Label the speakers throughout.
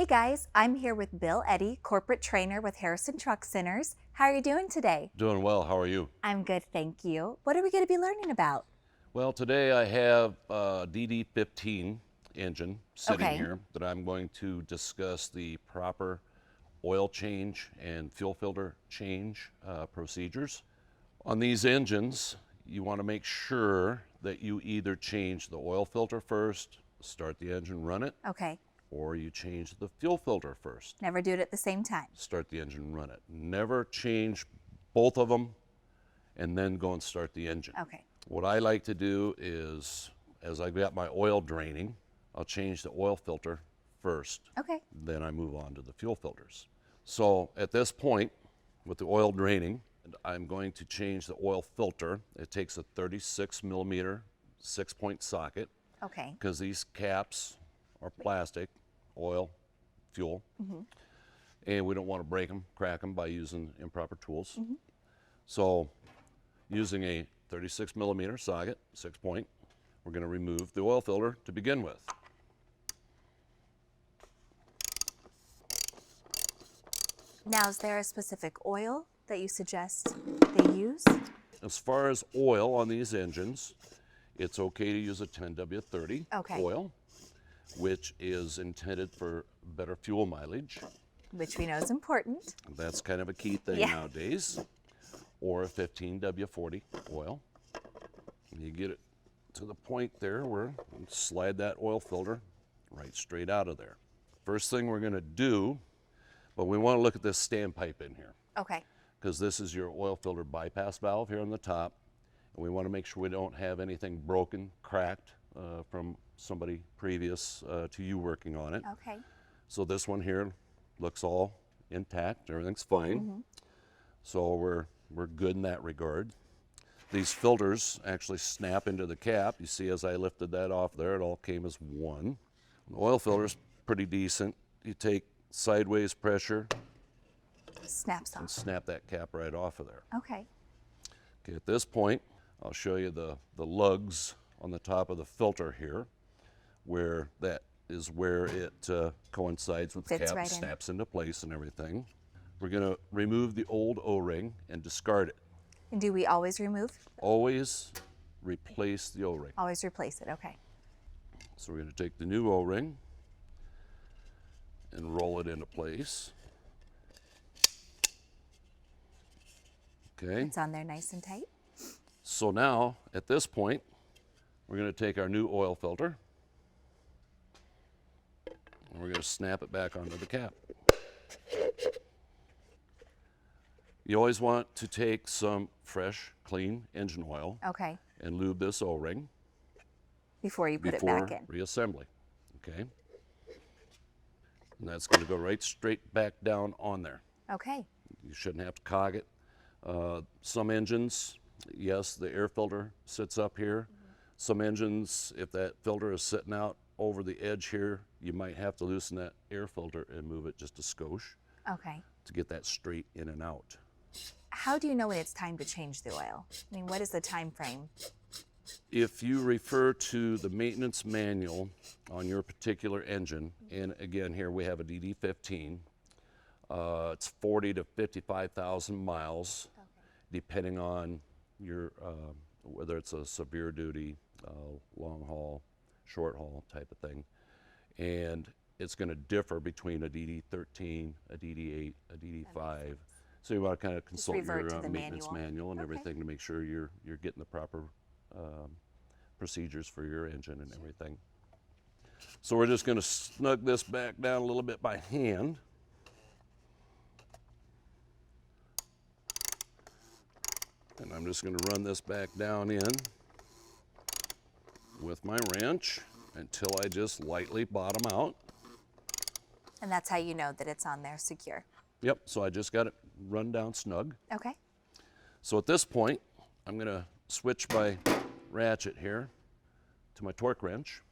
Speaker 1: Hey guys, I'm here with Bill Eddy, corporate trainer with Harrison Truck Centers. How are you doing today?
Speaker 2: Doing well. How are you?
Speaker 1: I'm good, thank you. What are we going to be learning about?
Speaker 2: Well, today I have a DD15 engine sitting
Speaker 1: Okay.
Speaker 2: here that I'm going to discuss the proper oil change and fuel filter change procedures. On these engines, you want to make sure that you either change the oil filter first, start the engine, run it,
Speaker 1: Okay.
Speaker 2: or you change the fuel filter first,
Speaker 1: Never do it at the same time.
Speaker 2: start the engine, run it. Never change both of them and then go and start the engine.
Speaker 1: Okay.
Speaker 2: What I like to do is, as I've got my oil draining, I'll change the oil filter first,
Speaker 1: Okay.
Speaker 2: then I move on to the fuel filters. So at this point, with the oil draining, I'm going to change the oil filter. It takes a 36 millimeter 6-point socket
Speaker 1: Okay.
Speaker 2: because these caps are plastic, oil, fuel, and we don't want to break them, crack them by using improper tools. So using a 36 millimeter socket, 6-point, we're going to remove the oil filter to begin with.
Speaker 1: Now, is there a specific oil that you suggest they use?
Speaker 2: As far as oil on these engines, it's okay to use a 10W30
Speaker 1: Okay.
Speaker 2: oil, which is intended for better fuel mileage.
Speaker 1: Which we know is important.
Speaker 2: That's kind of a key thing
Speaker 1: Yeah.
Speaker 2: nowadays. Or a 15W40 oil. You get it to the point there where you slide that oil filter right straight out of there. First thing we're going to do, but we want to look at this standpipe in here,
Speaker 1: Okay.
Speaker 2: because this is your oil filter bypass valve here on the top, and we want to make sure we don't have anything broken, cracked from somebody previous to you working on it.
Speaker 1: Okay.
Speaker 2: So this one here looks all intact, everything's fine. So we're good in that regard. These filters actually snap into the cap. You see, as I lifted that off there, it all came as one. The oil filter's pretty decent. You take sideways pressure
Speaker 1: Snaps
Speaker 2: and
Speaker 1: off.
Speaker 2: snap that cap right off of there.
Speaker 1: Okay.
Speaker 2: Okay, at this point, I'll show you the lugs on the top of the filter here, where that is where it coincides with the
Speaker 1: Fits
Speaker 2: cap,
Speaker 1: right in.
Speaker 2: snaps into place and everything. We're going to remove the old O-ring and discard it.
Speaker 1: And do we always remove?
Speaker 2: Always replace the O-ring.
Speaker 1: Always replace it. Okay.
Speaker 2: So we're going to take the new O-ring and roll it into place. Okay,
Speaker 1: It's on there nice and tight.
Speaker 2: so now at this point, we're going to take our new oil filter and we're going to snap it back onto the cap. You always want to take some fresh, clean engine oil
Speaker 1: Okay.
Speaker 2: and lube this O-ring
Speaker 1: Before you put it
Speaker 2: before
Speaker 1: back in.
Speaker 2: reassembly. Okay, and that's going to go right straight back down on there.
Speaker 1: Okay.
Speaker 2: You shouldn't have to cog it. Some engines, yes, the air filter sits up here. Some engines, if that filter is sitting out over the edge here, you might have to loosen that air filter and move it just a skosh
Speaker 1: Okay.
Speaker 2: to get that straight in and out.
Speaker 1: How do you know when it's time to change the oil? I mean, what is the time frame?
Speaker 2: If you refer to the maintenance manual on your particular engine, and again here we have a DD15, it's 40 to 55,000 miles, depending on your whether it's a severe duty, long haul, short haul type of thing, and it's going to differ between a DD13, a DD8, a DD5. So you want to kind of consult
Speaker 1: revert
Speaker 2: your
Speaker 1: to the
Speaker 2: maintenance
Speaker 1: manual.
Speaker 2: manual and
Speaker 1: Okay.
Speaker 2: everything to make sure you're getting the proper procedures for your engine and everything. So we're just going to snug this back down a little bit by hand. And I'm just going to run this back down in with my wrench until I just lightly bottom out.
Speaker 1: And that's how you know that it's on there secure.
Speaker 2: Yep, so I just got it run down snug.
Speaker 1: Okay.
Speaker 2: So at this point, I'm going to switch my ratchet here to my torque wrench.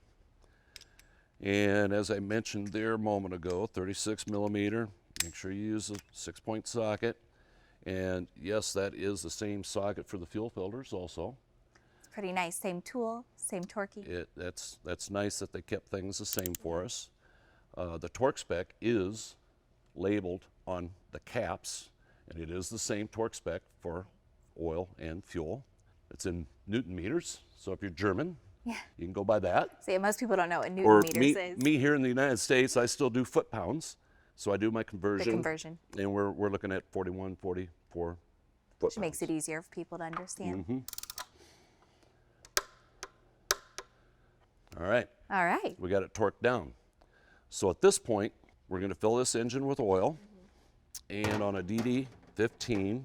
Speaker 2: And as I mentioned there a moment ago, 36 millimeter, make sure you use a 6-point socket. And yes, that is the same socket for the fuel filters also.
Speaker 1: It's pretty nice. Same tool, same torquey.
Speaker 2: That's nice that they kept things the same for us. The torque spec is labeled on the caps, and it is the same torque spec for oil and fuel. It's in Newton meters, so if you're German,
Speaker 1: Yeah.
Speaker 2: you can go by that.
Speaker 1: See, most people don't know what Newton
Speaker 2: Or
Speaker 1: meters is.
Speaker 2: me here in the United States, I still do foot pounds, so I do my
Speaker 1: The
Speaker 2: conversion.
Speaker 1: conversion,
Speaker 2: And we're looking at 41, 44 foot
Speaker 1: which makes it easier for people to understand.
Speaker 2: Mm-hmm. All right,
Speaker 1: All right.
Speaker 2: we got it torqued down. So at this point, we're going to fill this engine with oil. And on a DD15,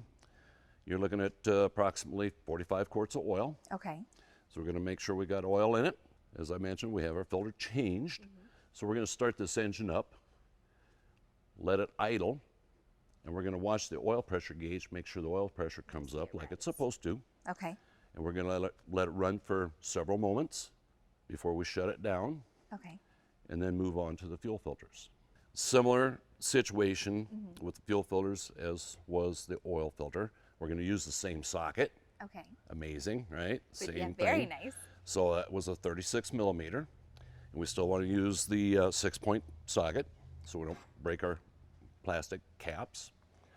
Speaker 2: you're looking at approximately 45 quarts of oil.
Speaker 1: Okay.
Speaker 2: So we're going to make sure we got oil in it. As I mentioned, we have our filter changed. So we're going to start this engine up, let it idle, and we're going to watch the oil pressure gauge, make sure the oil pressure comes up like it's supposed to.
Speaker 1: Okay.
Speaker 2: And we're going to let it run for several moments before we shut it down
Speaker 1: Okay.
Speaker 2: and then move on to the fuel filters. Similar situation with the fuel filters as was the oil filter. We're going to use the same socket.
Speaker 1: Okay.
Speaker 2: Amazing, right?
Speaker 1: But
Speaker 2: Same
Speaker 1: yeah,
Speaker 2: thing.
Speaker 1: very nice.
Speaker 2: So that was a 36 millimeter. And we still want to use the 6-point socket so we don't break our plastic caps.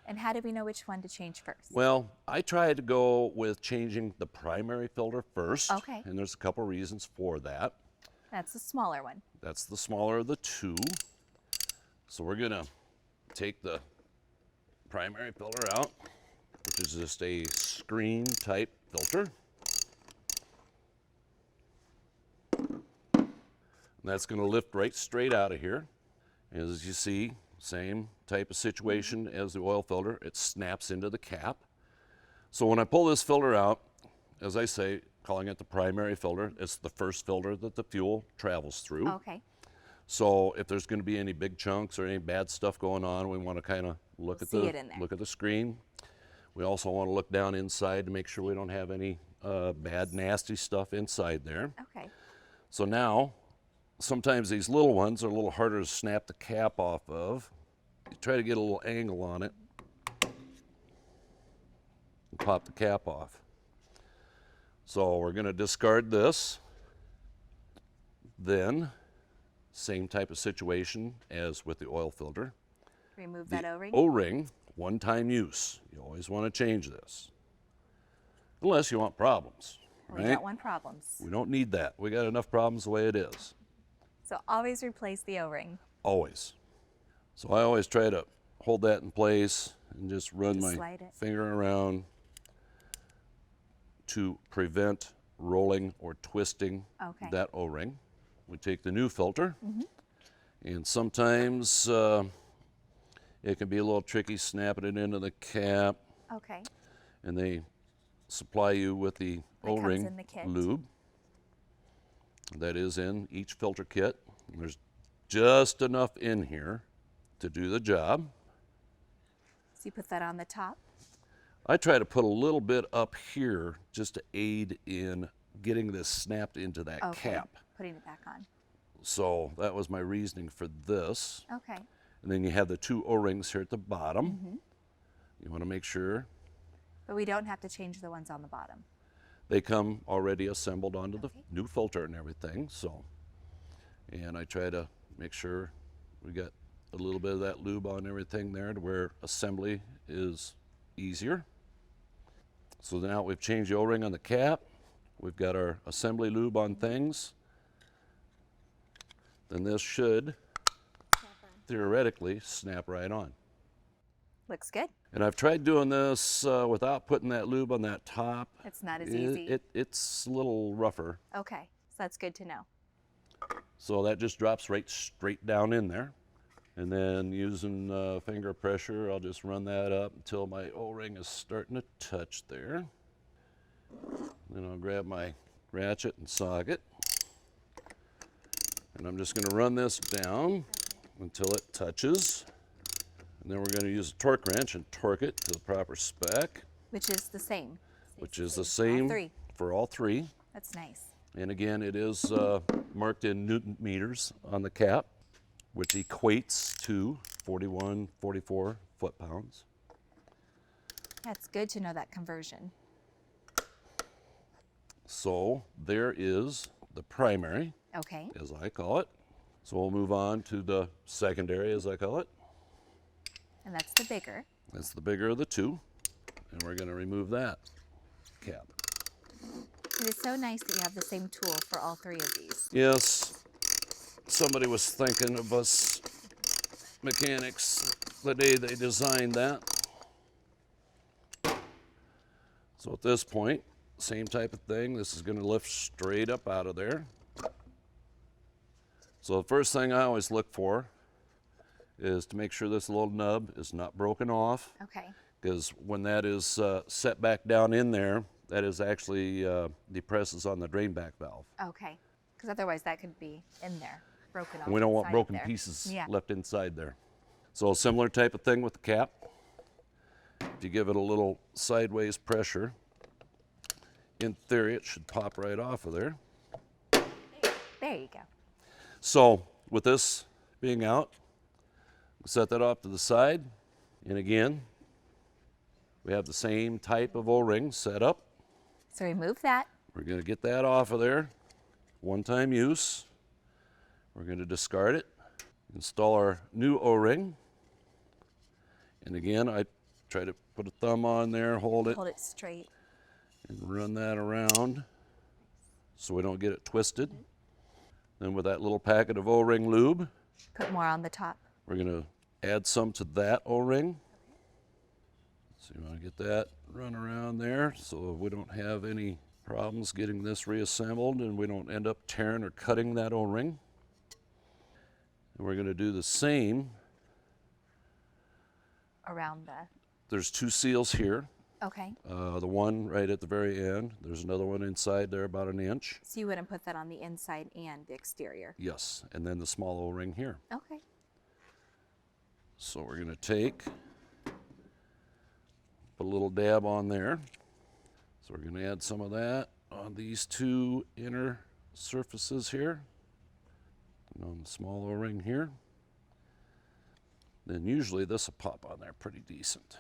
Speaker 1: And how do we know which one to change first?
Speaker 2: Well, I tried to go with changing the primary filter first.
Speaker 1: Okay.
Speaker 2: And there's a couple reasons for that.
Speaker 1: That's the smaller one.
Speaker 2: That's the smaller of the two. So we're going to take the primary filter out, which is just a screen type filter. And that's going to lift right straight out of here. As you see, same type of situation as the oil filter. It snaps into the cap. So when I pull this filter out, as I say, calling it the primary filter, it's the first filter that the fuel travels through.
Speaker 1: Okay.
Speaker 2: So if there's going to be any big chunks or any bad stuff going on, we want to kind of look
Speaker 1: See it in there.
Speaker 2: look at the screen. We also want to look down inside to make sure we don't have any bad, nasty stuff inside there.
Speaker 1: Okay.
Speaker 2: So now, sometimes these little ones are a little harder to snap the cap off of. You try to get a little angle on it and pop the cap off. So we're going to discard this. Then, same type of situation as with the oil filter.
Speaker 1: Remove
Speaker 2: The
Speaker 1: that O-ring.
Speaker 2: O-ring, one-time use. You always want to change this. Unless you want problems,
Speaker 1: We
Speaker 2: right?
Speaker 1: don't want problems.
Speaker 2: We don't need that. We got enough problems the way it is.
Speaker 1: So always replace the O-ring.
Speaker 2: Always. So I always try to hold that in place and just run
Speaker 1: Just
Speaker 2: my
Speaker 1: slide it.
Speaker 2: finger around to prevent rolling or twisting
Speaker 1: Okay.
Speaker 2: that O-ring. We take the new filter, and sometimes it can be a little tricky snapping it into the cap,
Speaker 1: Okay.
Speaker 2: and they supply you with the
Speaker 1: comes
Speaker 2: O-ring
Speaker 1: in the kit.
Speaker 2: lube. That is in each filter kit. And there's just enough in here to do the job.
Speaker 1: So you put that on the top.
Speaker 2: I try to put a little bit up here just to aid in getting this snapped into that
Speaker 1: Okay.
Speaker 2: cap.
Speaker 1: Putting it back on.
Speaker 2: So that was my reasoning for this.
Speaker 1: Okay.
Speaker 2: And then you have the two O-rings here at the bottom. You want to make sure
Speaker 1: But we don't have to change the ones on the bottom.
Speaker 2: they come already assembled onto the
Speaker 1: Okay.
Speaker 2: new filter and everything. So, and I try to make sure we got a little bit of that lube on everything there to where assembly is easier. So now we've changed the O-ring on the cap. We've got our assembly lube on things. Then this should theoretically snap right on.
Speaker 1: Looks good.
Speaker 2: And I've tried doing this without putting that lube on that top.
Speaker 1: It's not as easy.
Speaker 2: It's a little rougher.
Speaker 1: Okay. So that's good to know.
Speaker 2: So that just drops right straight down in there. And then using finger pressure, I'll just run that up until my O-ring is starting to touch there. Then I'll grab my ratchet and socket. And I'm just going to run this down until it touches. And then we're going to use a torque wrench and torque it to the proper spec,
Speaker 1: Which is the same.
Speaker 2: which is the
Speaker 1: All
Speaker 2: same
Speaker 1: three.
Speaker 2: for all three.
Speaker 1: That's nice.
Speaker 2: And again, it is marked in Newton meters on the cap, which equates to 41, 44 foot-pounds.
Speaker 1: That's good to know that conversion.
Speaker 2: So there is the primary,
Speaker 1: Okay.
Speaker 2: as I call it. So we'll move on to the secondary, as I call it.
Speaker 1: And that's the bigger.
Speaker 2: That's the bigger of the two. And we're going to remove that cap.
Speaker 1: It is so nice that you have the same tool for all three of these.
Speaker 2: Yes, somebody was thinking of us mechanics the day they designed that. So at this point, same type of thing. This is going to lift straight up out of there. So the first thing I always look for is to make sure this little nub is not broken off,
Speaker 1: Okay.
Speaker 2: because when that is set back down in there, that is actually depresses on the drain back valve.
Speaker 1: Okay. Because otherwise that could be in there, broken off.
Speaker 2: And we don't want
Speaker 1: inside
Speaker 2: broken
Speaker 1: there.
Speaker 2: pieces
Speaker 1: Yeah.
Speaker 2: left inside there. So a similar type of thing with the cap. If you give it a little sideways pressure, in theory it should pop right off of there.
Speaker 1: There you go.
Speaker 2: So with this being out, set that off to the side, and again, we have the same type of O-ring set up.
Speaker 1: So remove that.
Speaker 2: We're going to get that off of there, one-time use. We're going to discard it, install our new O-ring, and again, I try to put a thumb on there, hold it,
Speaker 1: Hold it straight.
Speaker 2: and run that around so we don't get it twisted. Then with that little packet of O-ring lube,
Speaker 1: Put more on the top.
Speaker 2: we're going to add some to that O-ring. So you want to get that run around there so we don't have any problems getting this reassembled and we don't end up tearing or cutting that O-ring. And we're going to do the same.
Speaker 1: Around the.
Speaker 2: There's two seals here.
Speaker 1: Okay.
Speaker 2: The one right at the very end. There's another one inside there about an inch.
Speaker 1: So you wouldn't put that on the inside and the exterior.
Speaker 2: Yes, and then the small O-ring here.
Speaker 1: Okay.
Speaker 2: So we're going to take, put a little dab on there. So we're going to add some of that on these two inner surfaces here, and on the small O-ring here. Then usually this will pop on there pretty decent.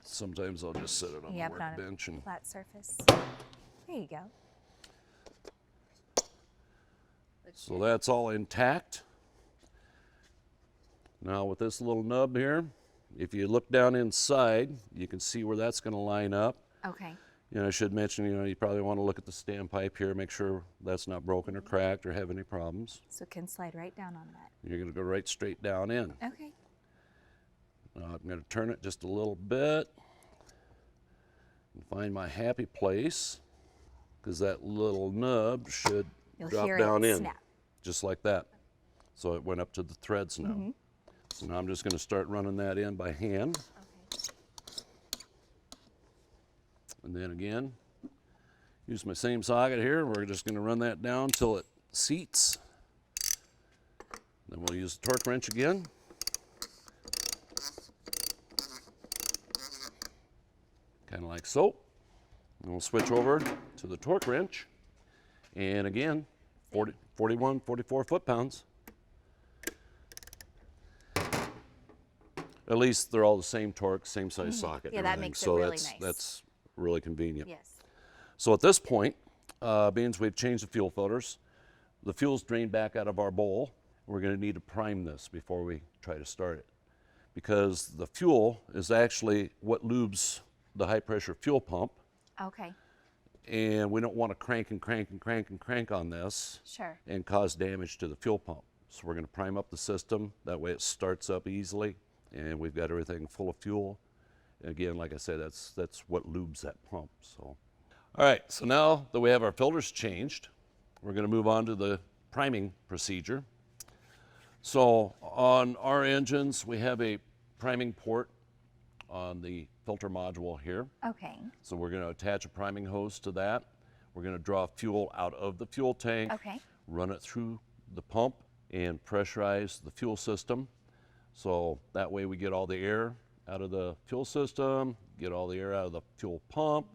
Speaker 2: Sometimes I'll just set it on
Speaker 1: Yeah,
Speaker 2: the
Speaker 1: put on a
Speaker 2: workbench and
Speaker 1: flat surface. There you go.
Speaker 2: so that's all intact. Now with this little nub here, if you look down inside, you can see where that's going to line up.
Speaker 1: Okay.
Speaker 2: You know, I should mention, you probably want to look at the standpipe here, make sure that's not broken or cracked or have any problems.
Speaker 1: So it can slide right down on that.
Speaker 2: You're going to go right straight down in.
Speaker 1: Okay.
Speaker 2: Now I'm going to turn it just a little bit and find my happy place, because that little nub should
Speaker 1: You'll
Speaker 2: drop
Speaker 1: hear
Speaker 2: down
Speaker 1: it
Speaker 2: in,
Speaker 1: snap.
Speaker 2: just like that. So it went up to the threads now. So now I'm just going to start running that in by hand.
Speaker 1: Okay.
Speaker 2: And then again, use my same socket here. We're just going to run that down till it seats. Then we'll use the torque wrench again. Kind of like so. And we'll switch over to the torque wrench. And again, 41, 44 foot-pounds. At least they're all the same torque, same size socket.
Speaker 1: Yeah,
Speaker 2: and
Speaker 1: that
Speaker 2: everything.
Speaker 1: makes it
Speaker 2: so
Speaker 1: really
Speaker 2: that's,
Speaker 1: nice.
Speaker 2: That's really convenient.
Speaker 1: Yes.
Speaker 2: So at this point, being we've changed the fuel filters, the fuel's drained back out of our bowl. We're going to need to prime this before we try to start it, because the fuel is actually what lubes the high pressure fuel pump,
Speaker 1: Okay.
Speaker 2: and we don't want to crank and crank and crank and crank on this
Speaker 1: Sure.
Speaker 2: and cause damage to the fuel pump. So we're going to prime up the system. That way it starts up easily and we've got everything full of fuel. Again, like I said, that's what lubes that pump. So, all right, so now that we have our filters changed, we're going to move on to the priming procedure. So on our engines, we have a priming port on the filter module here.
Speaker 1: Okay.
Speaker 2: So we're going to attach a priming hose to that. We're going to draw fuel out of the fuel tank,
Speaker 1: Okay.
Speaker 2: run it through the pump, and pressurize the fuel system. So that way we get all the air out of the fuel system, get all the air out of the fuel pump,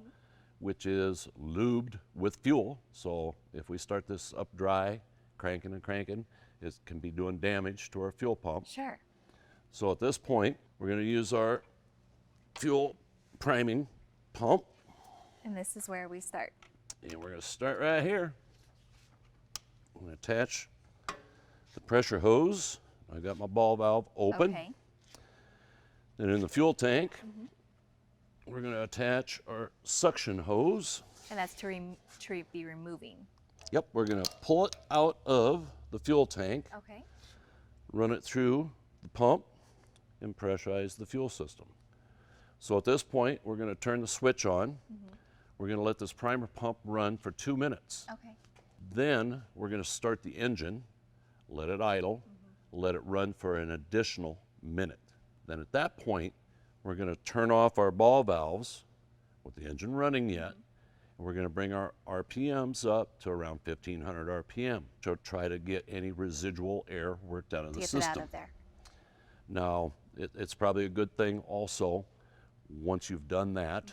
Speaker 2: which is lubed with fuel. So if we start this up dry, cranking and cranking, it can be doing damage to our fuel pump.
Speaker 1: Sure.
Speaker 2: So at this point, we're going to use our fuel priming pump,
Speaker 1: And this is where we start.
Speaker 2: and we're going to start right here. I'm going to attach the pressure hose. I got my ball valve open.
Speaker 1: Okay.
Speaker 2: Then in the fuel tank, we're going to attach our suction hose.
Speaker 1: And that's to be removing.
Speaker 2: Yep, we're going to pull it out of the fuel tank,
Speaker 1: Okay.
Speaker 2: run it through the pump, and pressurize the fuel system. So at this point, we're going to turn the switch on. We're going to let this primer pump run for 2 minutes.
Speaker 1: Okay.
Speaker 2: Then we're going to start the engine, let it idle, let it run for an additional minute. Then at that point, we're going to turn off our ball valves with the engine running yet. And we're going to bring our RPMs up to around 1500 RPM to try to get any residual air worked out of the
Speaker 1: Get
Speaker 2: system.
Speaker 1: it out of there.
Speaker 2: Now, it's probably a good thing also, once you've done that,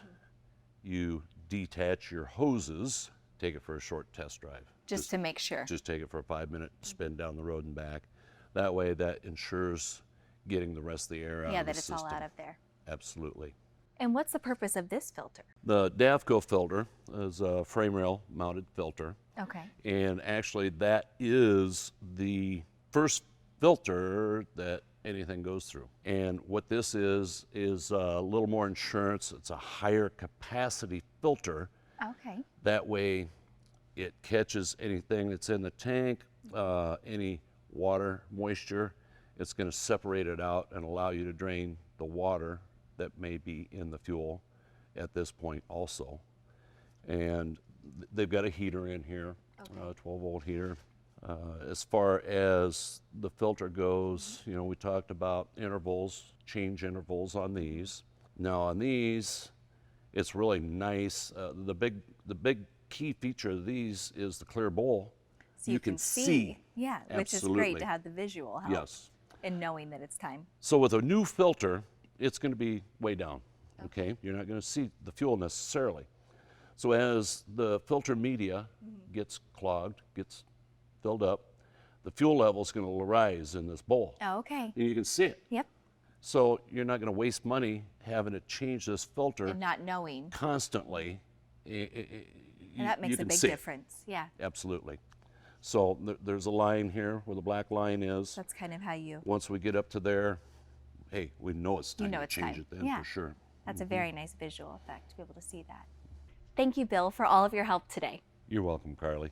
Speaker 2: you detach your hoses, take it for a short test drive.
Speaker 1: Just to make sure.
Speaker 2: Just take it for a 5-minute spin down the road and back. That way that ensures getting the rest of the air out
Speaker 1: Yeah,
Speaker 2: of the
Speaker 1: that it's
Speaker 2: system.
Speaker 1: all out of there.
Speaker 2: Absolutely.
Speaker 1: And what's the purpose of this filter?
Speaker 2: The DAFCO filter is a frame rail mounted filter.
Speaker 1: Okay.
Speaker 2: And actually that is the first filter that anything goes through. And what this is a little more insurance. It's a higher capacity filter.
Speaker 1: Okay.
Speaker 2: That way it catches anything that's in the tank, any water, moisture. It's going to separate it out and allow you to drain the water that may be in the fuel at this point also. And they've got a heater in here, a 12-volt heater. As far as the filter goes, you know, we talked about intervals, change intervals on these. Now on these, it's really nice. The big key feature of these is the clear bowl.
Speaker 1: So you can see. Yeah, which is great
Speaker 2: Absolutely.
Speaker 1: to have the visual help.
Speaker 2: Yes.
Speaker 1: And knowing that it's time.
Speaker 2: So with a new filter, it's going to be way down, okay? You're not going to see the fuel necessarily. So as the filter media gets clogged, gets filled up, the fuel level is going to rise in this bowl.
Speaker 1: Oh, okay.
Speaker 2: And you can see it.
Speaker 1: Yep.
Speaker 2: So you're not going to waste money having to change this filter
Speaker 1: And not knowing.
Speaker 2: constantly.
Speaker 1: And that makes a big difference. Yeah.
Speaker 2: Absolutely. So there's a line here where the black line is.
Speaker 1: That's kind of how you.
Speaker 2: Once we get up to there, hey, we know it's time
Speaker 1: You know
Speaker 2: to
Speaker 1: it's
Speaker 2: change
Speaker 1: time.
Speaker 2: it then
Speaker 1: Yeah.
Speaker 2: for sure.
Speaker 1: That's a very nice visual effect to be able to see that. Thank you, Bill, for all of your help today.
Speaker 2: You're welcome, Carly.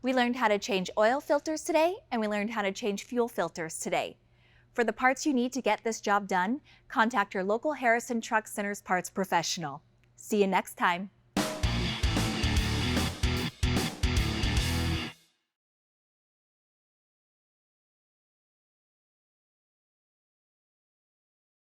Speaker 1: We learned how to change oil filters today, and we learned how to change fuel filters today. For the parts you need to get this job done, contact your local Harrison Truck Center's parts professional. See you next time.